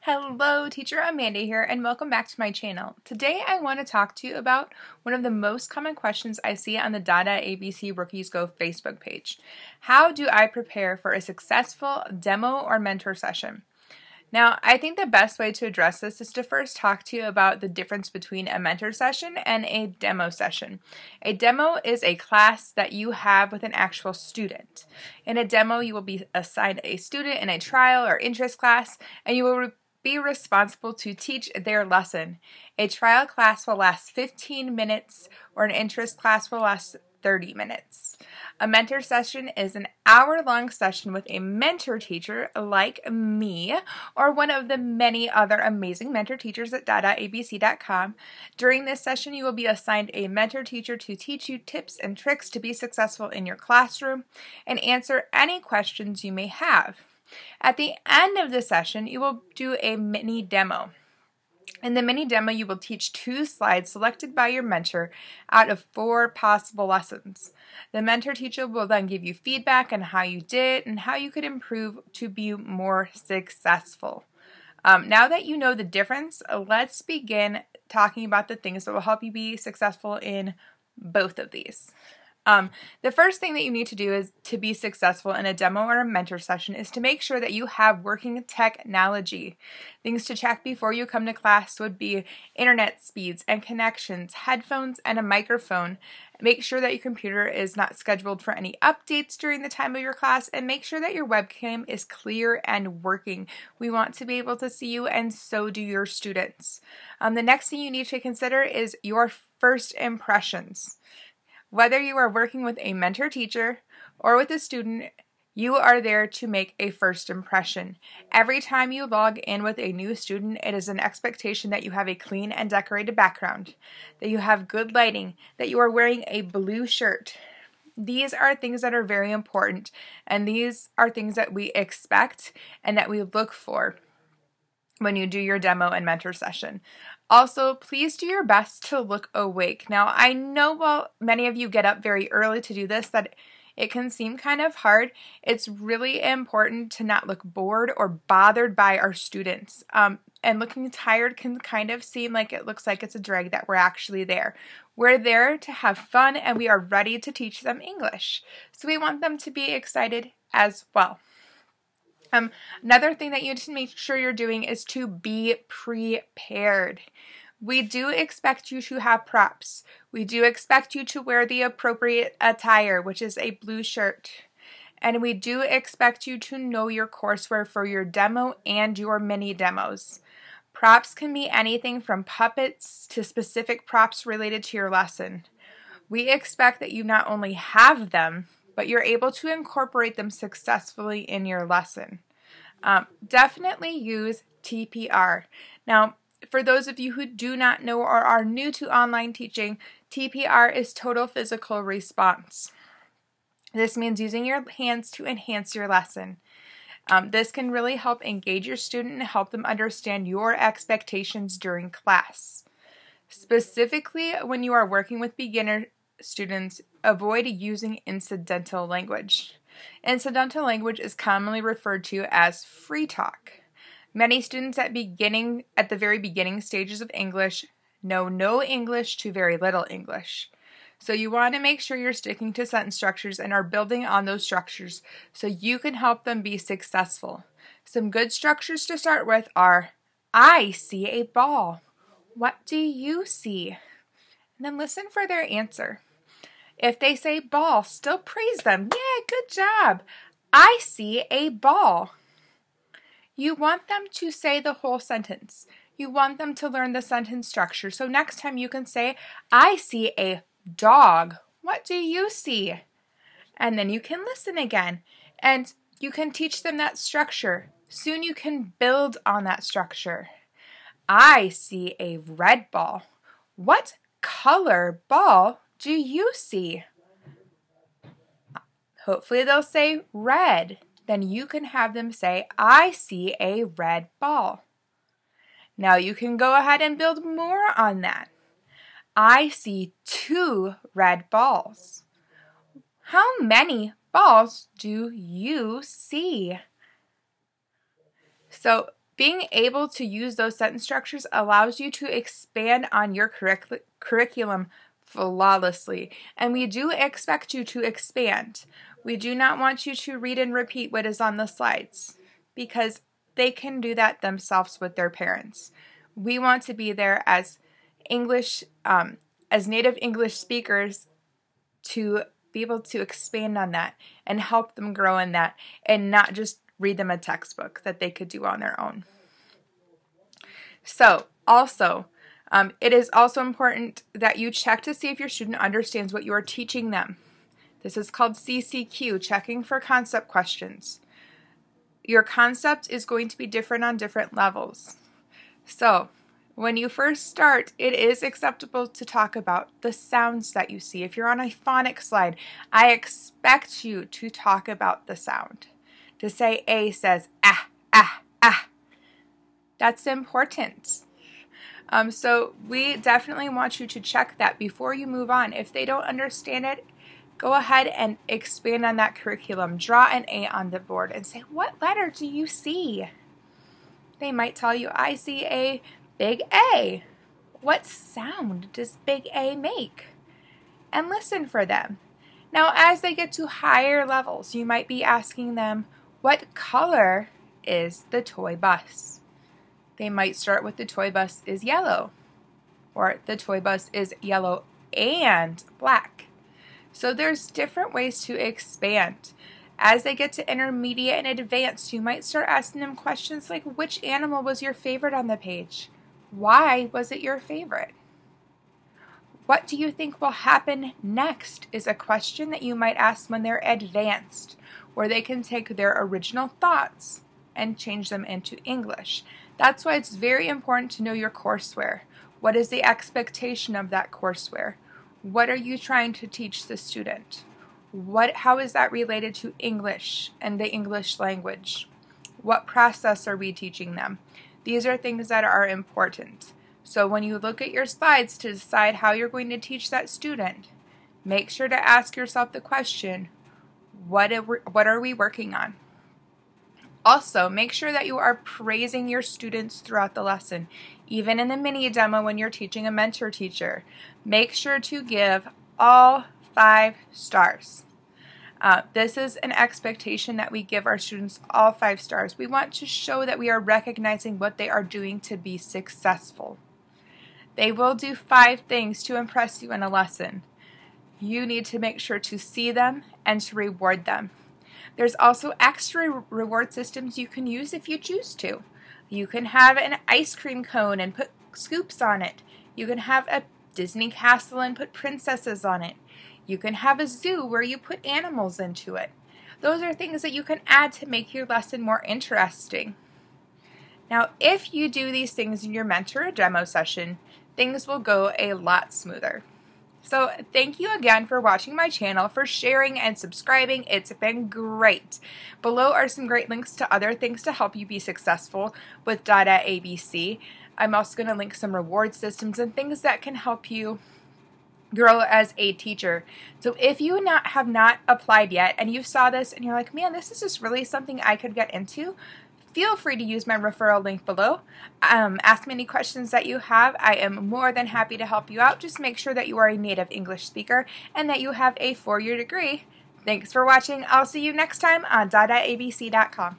Hello, Teacher Amanda here, and welcome back to my channel. Today I want to talk to you about one of the most common questions I see on the DadaABC Rookies Go Facebook page. How do I prepare for a successful demo or mentor session? Now, I think the best way to address this is to first talk to you about the difference between a mentor session and a demo session. A demo is a class that you have with an actual student. In a demo, you will be assigned a student in a trial or interest class, and you will be responsible to teach their lesson. A trial class will last 15 minutes, or an interest class will last 30 minutes. A mentor session is an hour-long session with a mentor teacher like me or one of the many other amazing mentor teachers at DadaABC.com. During this session, you will be assigned a mentor teacher to teach you tips and tricks to be successful in your classroom and answer any questions you may have. At the end of the session, you will do a mini demo. In the mini demo, you will teach 2 slides selected by your mentor out of 4 possible lessons. The mentor teacher will then give you feedback on how you did and how you could improve to be more successful. Now that you know the difference, let's begin talking about the things that will help you be successful in both of these. The first thing that you need to do is to be successful in a demo or a mentor session is to make sure that you have working technology. Things to check before you come to class would be internet speeds and connections, headphones, and a microphone. Make sure that your computer is not scheduled for any updates during the time of your class, and make sure that your webcam is clear and working. We want to be able to see you, and so do your students. The next thing you need to consider is your first impressions. Whether you are working with a mentor teacher or with a student, you are there to make a first impression. Every time you log in with a new student, it is an expectation that you have a clean and decorated background, that you have good lighting, that you are wearing a blue shirt. These are things that are very important, and these are things that we expect and that we look for when you do your demo and mentor session. Also, please do your best to look awake. Now, I know while many of you get up very early to do this, that it can seem kind of hard. It's really important to not look bored or bothered by our students. And looking tired can kind of seem like it looks like it's a drag that we're actually there. We're there to have fun, and we are ready to teach them English. So we want them to be excited as well. Another thing that you need to make sure you're doing is to be prepared. We do expect you to have props. We do expect you to wear the appropriate attire, which is a blue shirt. And we do expect you to know your courseware for your demo and your mini demos. Props can be anything from puppets to specific props related to your lesson. We expect that you not only have them, but you're able to incorporate them successfully in your lesson. Definitely use TPR. Now, for those of you who do not know or are new to online teaching, TPR is total physical response. This means using your hands to enhance your lesson. This can really help engage your student and help them understand your expectations during class. Specifically, when you are working with beginner students, avoid using incidental language. Incidental language is commonly referred to as free talk. Many students at the very beginning stages of English know no English to very little English. So you want to make sure you're sticking to sentence structures and are building on those structures so you can help them be successful. Some good structures to start with are, I see a ball. What do you see? And then listen for their answer. If they say ball, still praise them. Yeah, good job. I see a ball. You want them to say the whole sentence. You want them to learn the sentence structure. So next time you can say, I see a dog. What do you see? And then you can listen again. And you can teach them that structure. Soon you can build on that structure. I see a red ball. What color ball do you see? Hopefully they'll say red. Then you can have them say, I see a red ball. Now you can go ahead and build more on that. I see 2 red balls. How many balls do you see? So Being able to use those sentence structures allows you to expand on your curriculum flawlessly. And we do expect you to expand. We do not want you to read and repeat what is on the slides because they can do that themselves with their parents. We want to be there as native English speakers to be able to expand on that and help them grow in that and not just read them a textbook that they could do on their own. So also, it is also important that you check to see if your student understands what you are teaching them. This is called CCQ, checking for concept questions. Your concept is going to be different on different levels. So, when you first start, it is acceptable to talk about the sounds that you see. If you're on a phonics slide, I expect you to talk about the sound. To say A says ah, ah, ah. That's important. So we definitely want you to check that before you move on. If they don't understand it, go ahead and expand on that curriculum. Draw an A on the board and say, what letter do you see? They might tell you, I see a big A. What sound does big A make? And listen for them. Now, as they get to higher levels, you might be asking them, what color is the toy bus? They might start with the toy bus is yellow, or the toy bus is yellow and black. So there's different ways to expand. As they get to intermediate and advanced, you might start asking them questions like, which animal was your favorite on the page? Why was it your favorite? What do you think will happen next is a question that you might ask when they're advanced, where they can take their original thoughts and change them into English. That's why it's very important to know your courseware. What is the expectation of that courseware? What are you trying to teach the student? How is that related to English and the English language? What process are we teaching them? These are things that are important. So when you look at your slides to decide how you're going to teach that student, make sure to ask yourself the question, what are we working on? Also, make sure that you are praising your students throughout the lesson. Even in the mini demo when you're teaching a mentor teacher, make sure to give all 5 stars. This is an expectation that we give our students all 5 stars. We want to show that we are recognizing what they are doing to be successful. They will do 5 things to impress you in a lesson. You need to make sure to see them and to reward them. There's also extra reward systems you can use if you choose to. You can have an ice cream cone and put scoops on it. You can have a Disney castle and put princesses on it. You can have a zoo where you put animals into it. Those are things that you can add to make your lesson more interesting. Now, if you do these things in your mentor or demo session, things will go a lot smoother. So thank you again for watching my channel, for sharing and subscribing. It's been great. Below are some great links to other things to help you be successful with DadaABC. I'm also going to link some reward systems and things that can help you grow as a teacher. So if you have not applied yet and you saw this and you're like, man, this is just really something I could get into, feel free to use my referral link below. Ask me any questions that you have. I am more than happy to help you out. Just make sure that you are a native English speaker and that you have a 4-year degree. Thanks for watching. I'll see you next time on DadaABC.com.